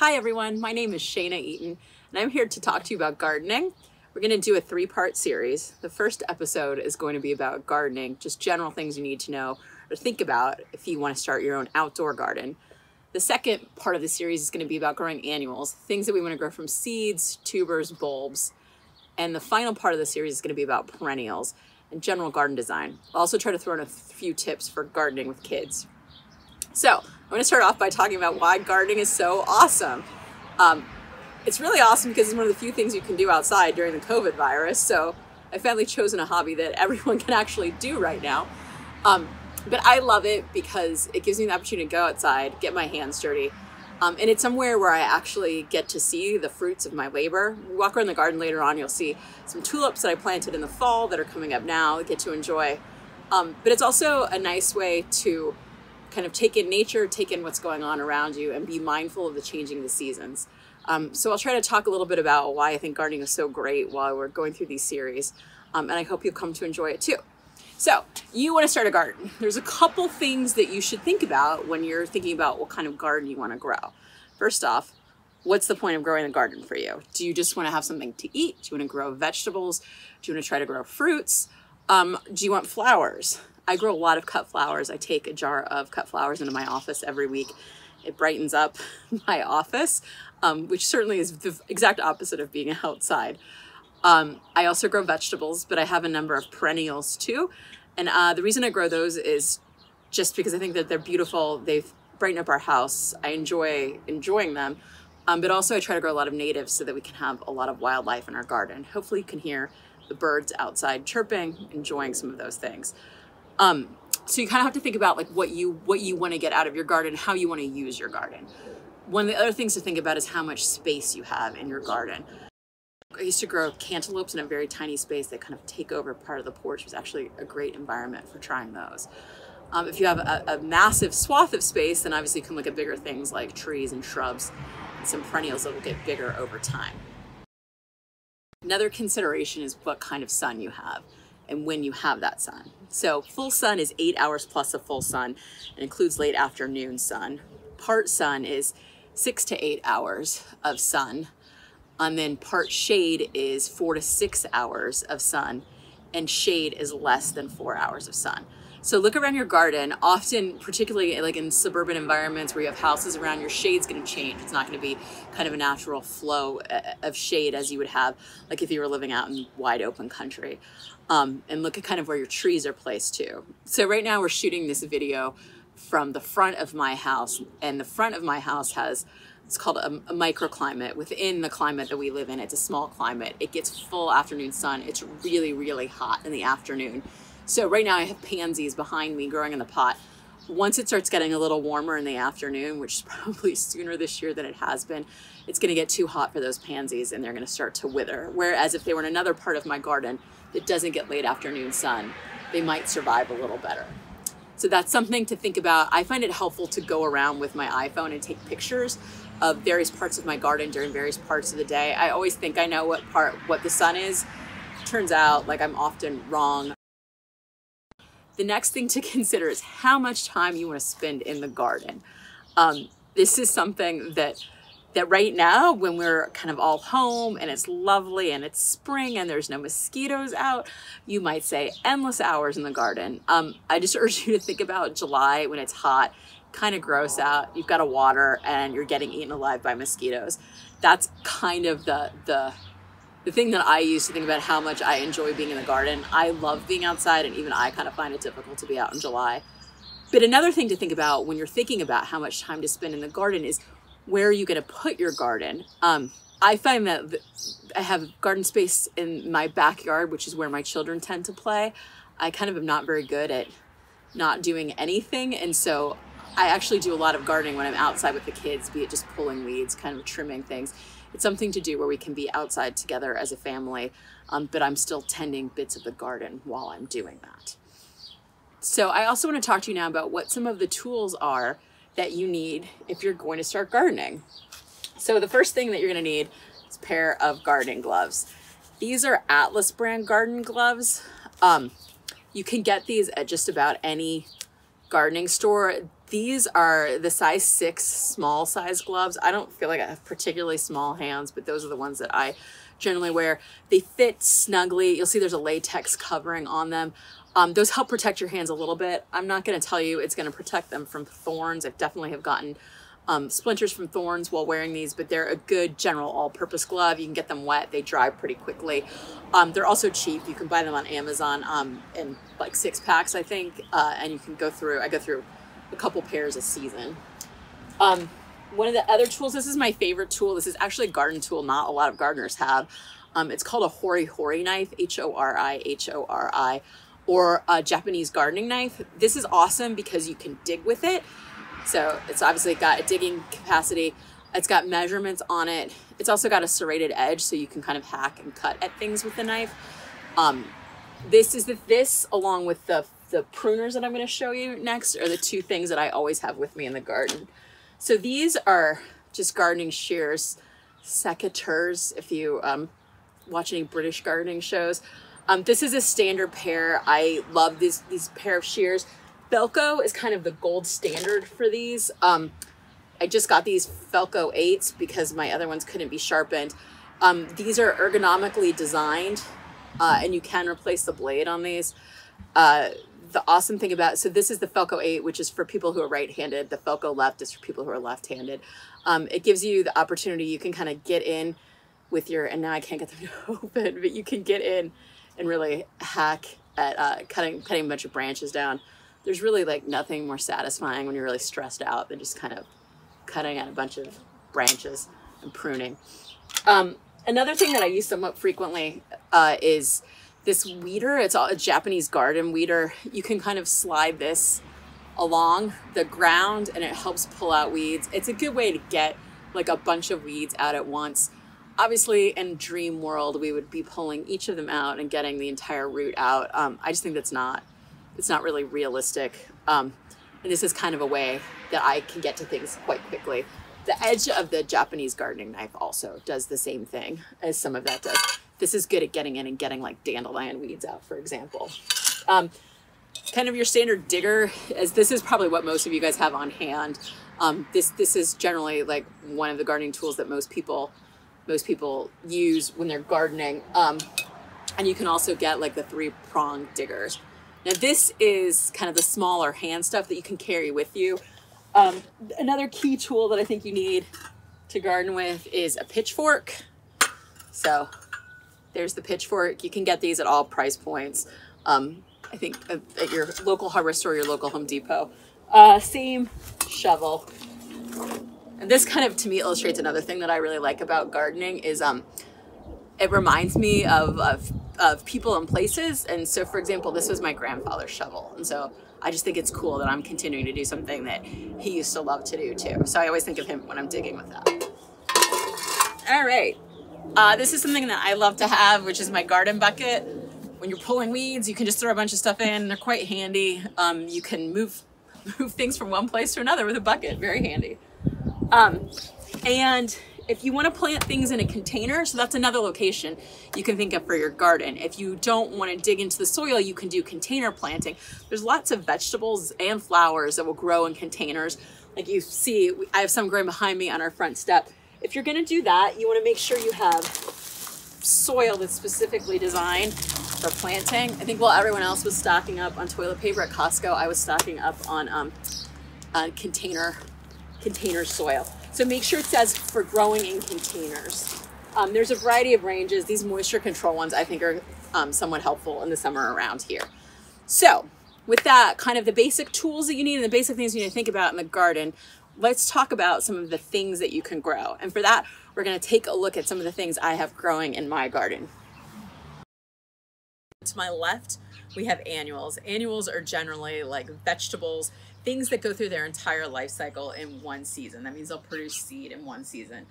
Hi everyone, my name is Shana Eaton and I'm here to talk to you about gardening. We're going to do a three-part series. The first episode is going to be about gardening, just general things you need to know or think about if you want to start your own outdoor garden. The second part of the series is going to be about growing annuals, things that we want to grow from seeds, tubers, bulbs. And the final part of the series is going to be about perennials and general garden design. I'll also try to throw in a few tips for gardening with kids. So I'm going to start off by talking about why gardening is so awesome. It's really awesome because it's one of the few things you can do outside during the COVID virus. So I finally chosen a hobby that everyone can actually do right now. But I love it because it gives me the opportunity to go outside, get my hands dirty. And it's somewhere where I actually get to see the fruits of my labor. We walk around the garden later on, you'll see some tulips that I planted in the fall that are coming up now, get to enjoy. But it's also a nice way to kind of take in nature, take in what's going on around you, and be mindful of the changing of the seasons. So I'll try to talk a little bit about why I think gardening is so great while we're going through these series. And I hope you'll come to enjoy it too. So you want to start a garden. There's a couple things that you should think about when you're thinking about what kind of garden you want to grow. First off, what's the point of growing a garden for you? Do you just want to have something to eat? Do you want to grow vegetables? Do you want to try to grow fruits? Do you want flowers? I grow a lot of cut flowers. I take a jar of cut flowers into my office every week. It brightens up my office, which certainly is the exact opposite of being outside. I also grow vegetables, but I have a number of perennials too. And the reason I grow those is just because I think that they're beautiful. They've brightened up our house. I enjoy enjoying them. But also I try to grow a lot of natives so that we can have a lot of wildlife in our garden. Hopefully you can hear the birds outside chirping, enjoying some of those things. So you kind of have to think about like what you want to get out of your garden, how you want to use your garden. One of the other things to think about is how much space you have in your garden. I used to grow cantaloupes in a very tiny space that kind of take over part of the porch. It was actually a great environment for trying those. If you have a massive swath of space, then obviously you can look at bigger things like trees and shrubs and some perennials that will get bigger over time. Another consideration is what kind of sun you have and when you have that sun. So full sun is 8 hours plus a full sun and includes late afternoon sun. Part sun is 6 to 8 hours of sun. And then part shade is 4 to 6 hours of sun, and shade is less than 4 hours of sun. So look around your garden. Often, particularly like in suburban environments where you have houses around, your shade's gonna change. It's not gonna be kind of a natural flow of shade as you would have like if you were living out in wide open country. And look at kind of where your trees are placed too. So right now we're shooting this video from the front of my house, and the front of my house has, it's called a microclimate. Within the climate that we live in, it's a small climate. It gets full afternoon sun. It's really, really hot in the afternoon. So right now I have pansies behind me growing in the pot. Once it starts getting a little warmer in the afternoon, which is probably sooner this year than it has been, it's gonna get too hot for those pansies and they're gonna start to wither. Whereas if they were in another part of my garden that doesn't get late afternoon sun, they might survive a little better. So that's something to think about. I find it helpful to go around with my iPhone and take pictures of various parts of my garden during various parts of the day. I always think I know what the sun is. Turns out like I'm often wrong. The next thing to consider is how much time you want to spend in the garden. This is something that right now, when we're kind of all home and it's lovely and it's spring and there's no mosquitoes out, you might say endless hours in the garden. I just urge you to think about July when it's hot, kind of gross out, you've got to water and you're getting eaten alive by mosquitoes. That's kind of the thing that I use to think about how much I enjoy being in the garden. I love being outside, and even I kind of find it difficult to be out in July. But another thing to think about when you're thinking about how much time to spend in the garden is where are you going to put your garden? I find that I have garden space in my backyard, which is where my children tend to play. I kind of am not very good at not doing anything. And so I actually do a lot of gardening when I'm outside with the kids, be it just pulling weeds, kind of trimming things. It's something to do where we can be outside together as a family, but I'm still tending bits of the garden while I'm doing that. So I also want to talk to you now about what some of the tools are that you need if you're going to start gardening. So the first thing that you're going to need is a pair of gardening gloves. These are Atlas brand garden gloves. You can get these at just about any gardening store. These are the size 6 small size gloves. I don't feel like I have particularly small hands, but those are the ones that I generally wear. They fit snugly. You'll see there's a latex covering on them. Those help protect your hands a little bit. I'm not going to tell you it's going to protect them from thorns. I definitely have gotten splinters from thorns while wearing these, but they're a good general all-purpose glove. You can get them wet. They dry pretty quickly. They're also cheap. You can buy them on Amazon in like 6-packs, I think, and you can go through, I go through a couple pairs a season. One of the other tools, this is my favorite tool. This is actually a garden tool not a lot of gardeners have. It's called a hori-hori knife, H-O-R-I, or a Japanese gardening knife. This is awesome because you can dig with it. So it's obviously got a digging capacity. It's got measurements on it. It's also got a serrated edge, so you can kind of hack and cut at things with the knife. This along with the pruners that I'm going to show you next are the two things that I always have with me in the garden. So these are just gardening shears, secateurs, if you watch any British gardening shows. This is a standard pair. I love these pair of shears. Felco is kind of the gold standard for these. I just got these Felco 8s because my other ones couldn't be sharpened. These are ergonomically designed, and you can replace the blade on these. The awesome thing about, so this is the Felco 8, which is for people who are right-handed. The Felco left is for people who are left-handed. It gives you the opportunity, you can kind of get in with your, and now I can't get them to open, but you can get in and really hack at cutting a bunch of branches down. There's really like nothing more satisfying when you're really stressed out than just kind of cutting at a bunch of branches and pruning. Another thing that I use somewhat frequently is this weeder. It's a Japanese garden weeder. You can kind of slide this along the ground and it helps pull out weeds. It's a good way to get like a bunch of weeds out at once. Obviously, in dream world, we would be pulling each of them out and getting the entire root out. I just think it's not really realistic. And this is kind of a way that I can get to things quite quickly. The edge of the Japanese gardening knife also does the same thing as some of that does. This is good at getting in and getting like dandelion weeds out, for example. Kind of your standard digger, as this is probably what most of you guys have on hand. This is generally like one of the gardening tools that most people use when they're gardening. And you can also get like the 3-prong diggers. Now this is kind of the smaller hand stuff that you can carry with you. Another key tool that I think you need to garden with is a pitchfork. So there's the pitchfork. You can get these at all price points. I think at your local hardware store, your local Home Depot. Same shovel. And this kind of, to me, illustrates another thing that I really like about gardening is it reminds me of people and places. And so, for example, this was my grandfather's shovel. And so I just think it's cool that I'm continuing to do something that he used to love to do too. So I always think of him when I'm digging with that. All right. This is something that I love to have, which is my garden bucket. When you're pulling weeds, you can just throw a bunch of stuff in. They're quite handy. You can move things from one place to another with a bucket. Very handy. And if you want to plant things in a container, so that's another location you can think of for your garden. If you don't want to dig into the soil, you can do container planting. There's lots of vegetables and flowers that will grow in containers. Like you see, I have some growing behind me on our front step. If you're going to do that, you want to make sure you have soil that's specifically designed for planting. I think while everyone else was stocking up on toilet paper at Costco, I was stocking up on container soil. So make sure it says for growing in containers. There's a variety of ranges. These moisture control ones I think are somewhat helpful in the summer around here. So with that, kind of the basic tools that you need and the basic things you need to think about in the garden, let's talk about some of the things that you can grow. And for that, we're going to take a look at some of the things I have growing in my garden. To my left, we have annuals. Annuals are generally like vegetables, things that go through their entire life cycle in one season. That means they'll produce seed in one season.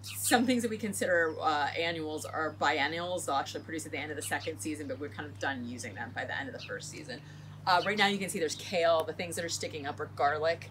Some things that we consider annuals are biennials. They'll actually produce at the end of the second season, but we're kind of done using them by the end of the first season. Right now you can see there's kale. The things that are sticking up are garlic.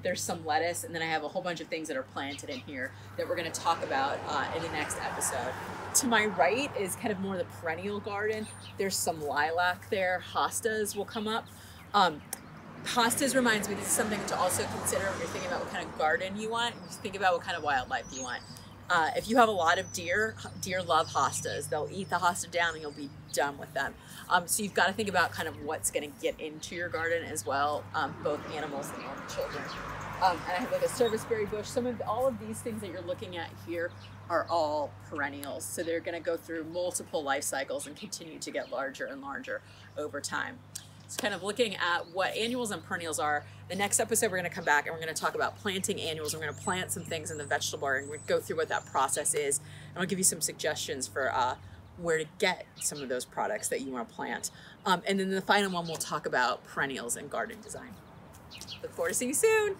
There's some lettuce, and then I have a whole bunch of things that are planted in here that we're going to talk about in the next episode. To my right is kind of more the perennial garden. There's some lilac there. Hostas will come up. Hostas reminds me, this is something to also consider when you're thinking about what kind of garden you want. You think about what kind of wildlife you want. If you have a lot of deer love hostas. They'll eat the hosta down and you'll be done with them. So you've got to think about kind of what's going to get into your garden as well, both animals and children. And I have like a serviceberry bush. All of these things that you're looking at here are all perennials. So they're going to go through multiple life cycles and continue to get larger and larger over time. So kind of looking at what annuals and perennials are. The next episode we're going to come back and we're going to talk about planting annuals. We're going to plant some things in the vegetable garden. We're going to go through what that process is. And I'll give you some suggestions for where to get some of those products that you want to plant. And then the final one, we'll talk about perennials and garden design. Look forward to seeing you soon.